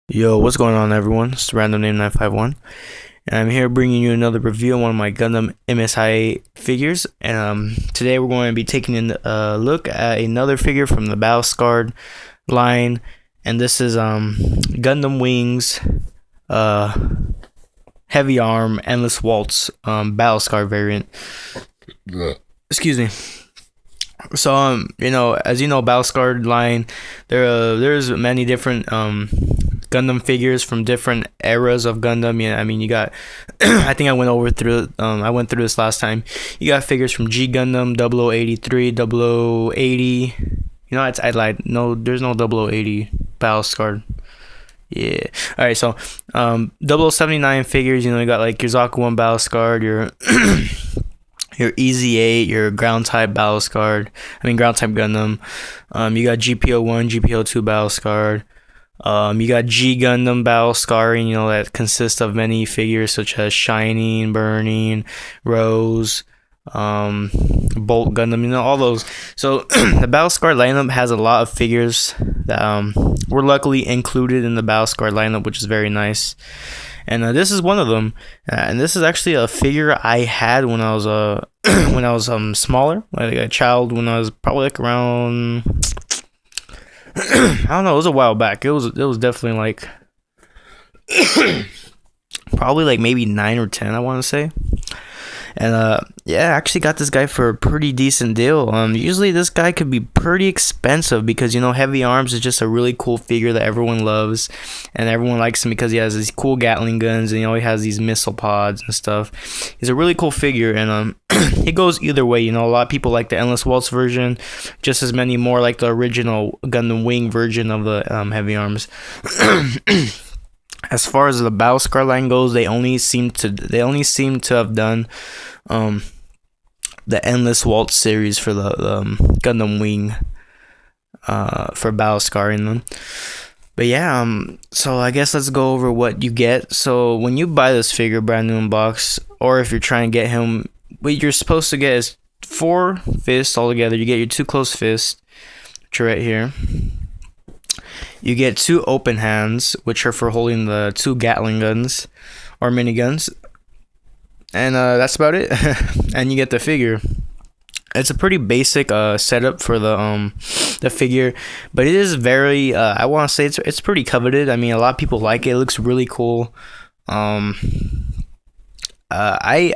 Yo, what's going on, everyone? It's Random Name 951, and I'm here bringing you another review on one of my Gundam MSIA figures. And today we're going to be taking a look at another figure from the Battlescarred line, and this is Gundam Wings, Heavy Arm, Endless Waltz, Battlescarred variant. Excuse me. So as you know, Battlescarred line, there's many different Gundam figures from different eras of Gundam. Yeah, I mean, you got I think I went through this last time. You got figures from G Gundam, 0083, 0080. I lied. No, there's no 0080 Battlescarred. Yeah. All right. So 0079 figures. You got like your Zaku 1 Battlescarred, your EZ8, your ground type Battlescarred. Ground type Gundam. You got GPO1, GPO2 Battlescarred. You got G Gundam Battlescarring, that consists of many figures such as Shining, Burning, Rose, Bolt Gundam, all those. So the Battlescarred lineup has a lot of figures that were luckily included in the Battlescarred lineup, which is very nice. And this is one of them. And this is actually a figure I had when I was smaller, like a child, when I was probably like around, I don't know, it was a while back. It was definitely like probably like maybe 9 or 10, I want to say. And I actually got this guy for a pretty decent deal. Usually this guy could be pretty expensive because Heavyarms is just a really cool figure that everyone loves, and everyone likes him because he has these cool Gatling guns, and he has these missile pods and stuff. He's a really cool figure, and he goes either way. A lot of people like the Endless Waltz version, just as many more like the original Gundam Wing version of the Heavyarms. As far as the Battlescarred line goes, they only seem to have done the Endless Waltz series for the Gundam Wing for Battlescarring them. But yeah, so I guess let's go over what you get. So when you buy this figure brand new in box, or if you're trying to get him, what you're supposed to get is 4 fists altogether. You get your 2 closed fists, which are right here. You get 2 open hands, which are for holding the 2 Gatling guns or miniguns, and that's about it. And you get the figure. It's a pretty basic setup for the figure, but it is very I want to say it's pretty coveted. A lot of people like it. It looks really cool. I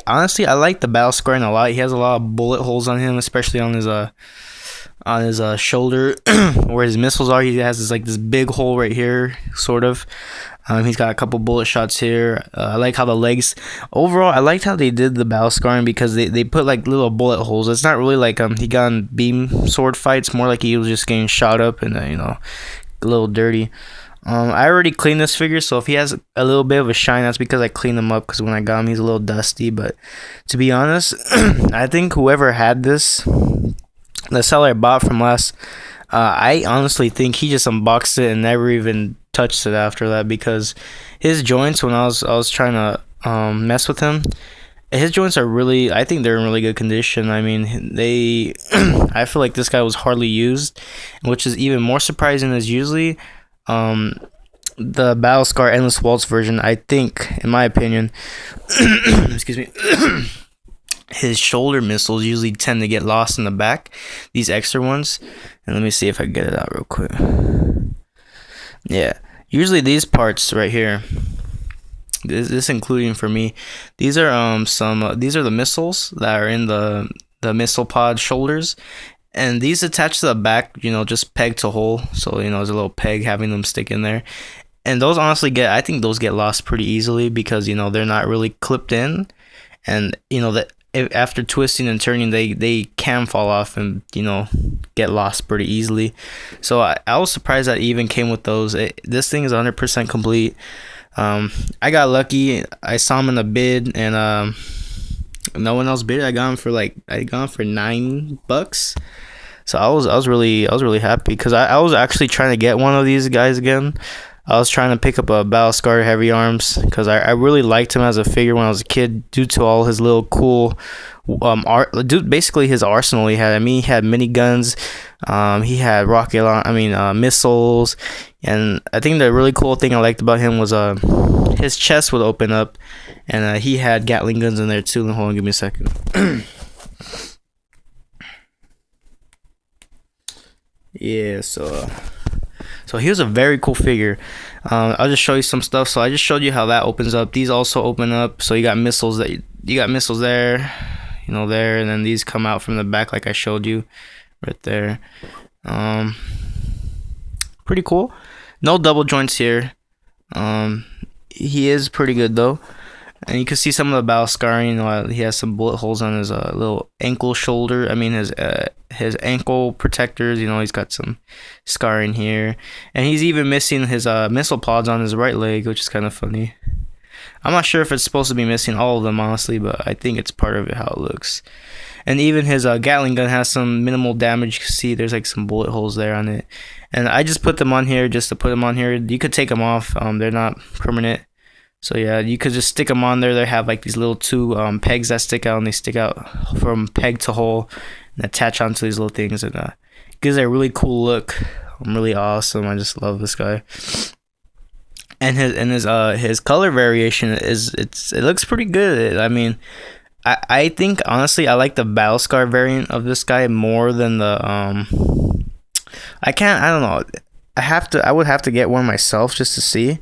honestly like the Battlescarred a lot. He has a lot of bullet holes on him, especially on his shoulder where his missiles are. He has this big hole right here, sort of. He's got a couple bullet shots here. I like how the legs, overall I liked how they did the Battlescarring because they put like little bullet holes. It's not really like he got in beam sword fights, more like he was just getting shot up and a little dirty. I already cleaned this figure, so if he has a little bit of a shine, that's because I cleaned him up, because when I got him he's a little dusty. But to be honest, I think whoever had this, the seller I bought from last, I honestly think he just unboxed it and never even touched it after that, because his joints, when I was trying to mess with him, his joints are really, I think they're in really good condition. I feel like this guy was hardly used, which is even more surprising, as usually the Battlescarred Endless Waltz version, I think, in my opinion, excuse me, his shoulder missiles usually tend to get lost in the back, these extra ones. And let me see if I can get it out real quick. Yeah, usually these parts right here, this including for me, these are these are the missiles that are in the missile pod shoulders, and these attach to the back, just peg to hole, so there's a little peg having them stick in there. And those honestly I think those get lost pretty easily, because they're not really clipped in, and that after twisting and turning, they can fall off and get lost pretty easily. So I was surprised that it even came with those. This thing is 100% complete. I got lucky. I saw him in a bid, and no one else bid. I got him for $9. So I was really happy, because I was actually trying to get one of these guys again. I was trying to pick up a Battlescarred Heavyarms because I really liked him as a figure when I was a kid due to all his little cool art. Dude, basically his arsenal he had. I mean, he had miniguns, he had missiles, and I think the really cool thing I liked about him was his chest would open up, and he had Gatling guns in there too. Hold on, give me a second. Yeah, so here's a very cool figure. I'll just show you some stuff. So I just showed you how that opens up. These also open up. So you got missiles you got missiles there, there, and then these come out from the back like I showed you right there. Pretty cool. No double joints here. He is pretty good though. And you can see some of the battle scarring. He has some bullet holes on his little ankle shoulder. I mean his ankle protectors. He's got some scarring here, and he's even missing his missile pods on his right leg, which is kind of funny. I'm not sure if it's supposed to be missing all of them, honestly, but I think it's part of it how it looks. And even his Gatling gun has some minimal damage. You can see there's like some bullet holes there on it. And I just put them on here just to put them on here. You could take them off. They're not permanent. So yeah, you could just stick them on there. They have like these little two pegs that stick out, and they stick out from peg to hole and attach onto these little things, and gives it a really cool look. Really awesome. I just love this guy. And his color variation it looks pretty good. I mean, I think honestly I like the Battlescarred variant of this guy more than the I don't know. I would have to get one myself just to see.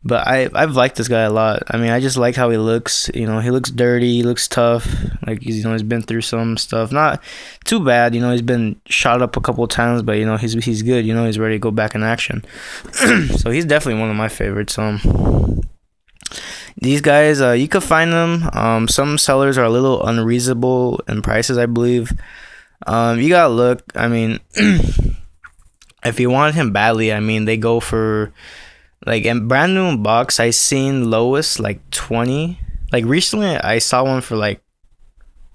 But I've liked this guy a lot. I mean, I just like how he looks. He looks dirty. He looks tough. Like he's been through some stuff. Not too bad. He's been shot up a couple of times, but he's good. He's ready to go back in action. So he's definitely one of my favorites. These guys, you could find them. Some sellers are a little unreasonable in prices, I believe. You gotta look. I mean, if you want him badly, I mean, they go for. Like in brand new box, I seen lowest like 20. Like recently, I saw one for like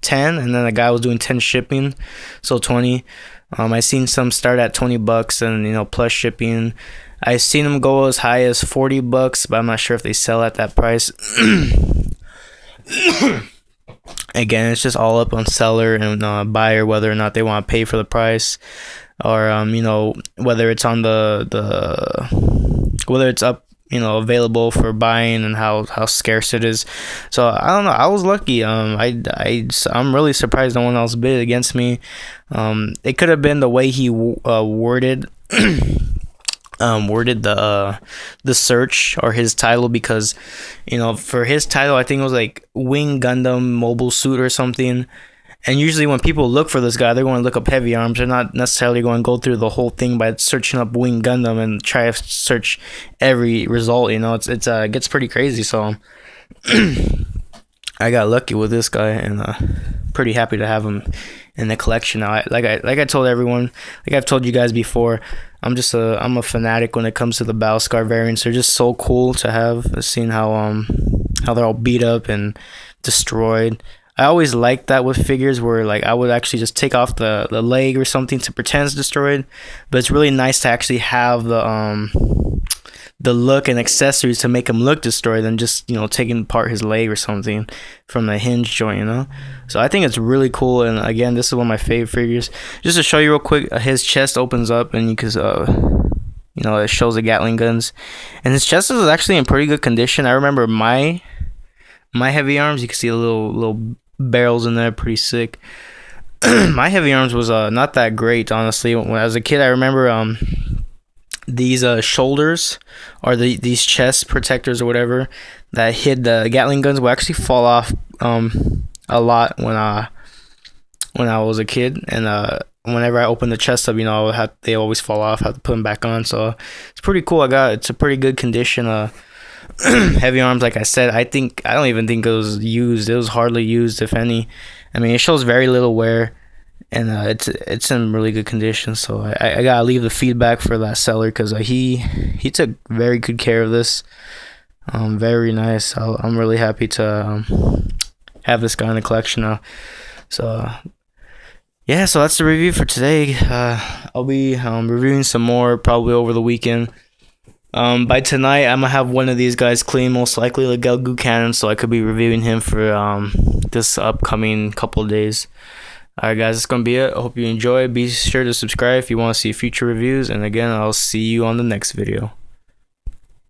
10, and then the guy was doing 10 shipping, so 20. I seen some start at $20 and plus shipping. I seen them go as high as $40, but I'm not sure if they sell at that price. Again, it's just all up on seller and buyer whether or not they want to pay for the price, or whether it's on whether it's up available for buying and how scarce it is. So I don't know, I was lucky. I'm really surprised no one else bid against me. It could have been the way he worded the search or his title, because for his title I think it was like Wing Gundam Mobile Suit or something. And usually when people look for this guy, they're going to look up Heavyarms. They're not necessarily going to go through the whole thing by searching up Wing Gundam and try to search every result. It gets pretty crazy. So I got lucky with this guy, and pretty happy to have him in the collection now. Like I told everyone, like I've told you guys before, I'm a fanatic when it comes to the Battlescarred variants. They're just so cool to have. Seeing how they're all beat up and destroyed. I always liked that with figures where like I would actually just take off the leg or something to pretend it's destroyed, but it's really nice to actually have the look and accessories to make him look destroyed than just taking apart his leg or something from the hinge joint. So I think it's really cool. And again, this is one of my favorite figures. Just to show you real quick, his chest opens up and you can it shows the Gatling guns, and his chest is actually in pretty good condition. I remember my Heavyarms, you can see a little barrels in there, pretty sick. My Heavyarms was not that great, honestly. When I was a kid, I remember these shoulders or these chest protectors or whatever that hid the Gatling guns would actually fall off a lot when I was a kid, and whenever I opened the chest up, they always fall off. I have to put them back on, so it's pretty cool. It's a pretty good condition. Heavyarms, like I said, I don't even think it was used. It was hardly used, if any. I mean, it shows very little wear, and it's in really good condition. So I gotta leave the feedback for that seller, because he took very good care of this. Very nice. I'm really happy to have this guy in the collection now. So yeah, so that's the review for today. I'll be reviewing some more probably over the weekend. By tonight, I'm gonna have one of these guys clean, most likely the Gelgu cannon, so I could be reviewing him for this upcoming couple of days. Alright guys, that's gonna be it. I hope you enjoy. Be sure to subscribe if you want to see future reviews, and again, I'll see you on the next video.